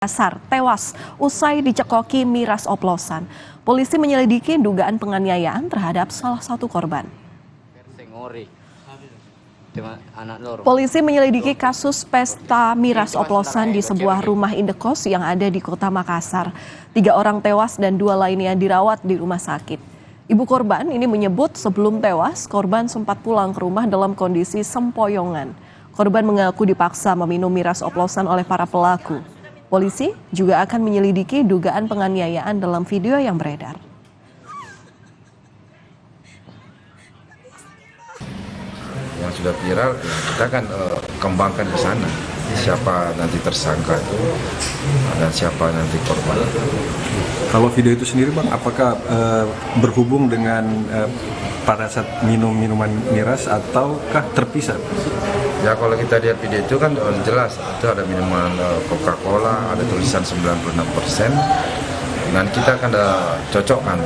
Makassar tewas usai dicekoki miras oplosan. Polisi menyelidiki dugaan penganiayaan terhadap salah satu korban. Polisi menyelidiki kasus pesta miras oplosan di sebuah rumah indekos yang ada di Kota Makassar. 3 orang tewas dan 2 lainnya dirawat di rumah sakit. Ibu korban ini menyebut sebelum tewas, korban sempat pulang ke rumah dalam kondisi sempoyongan. Korban mengaku dipaksa meminum miras oplosan oleh para pelaku. Polisi juga akan menyelidiki dugaan penganiayaan dalam video yang beredar. Yang sudah viral, ya kita akan kembangkan ke sana. Siapa nanti tersangka itu dan siapa nanti korban. Kalau video itu sendiri Bang, apakah berhubung dengan pada saat minum minuman miras ataukah terpisah? Ya kalau kita lihat video itu kan jelas itu ada minuman Coca-Cola, ada tulisan 96%, dan kita akan cocokkan.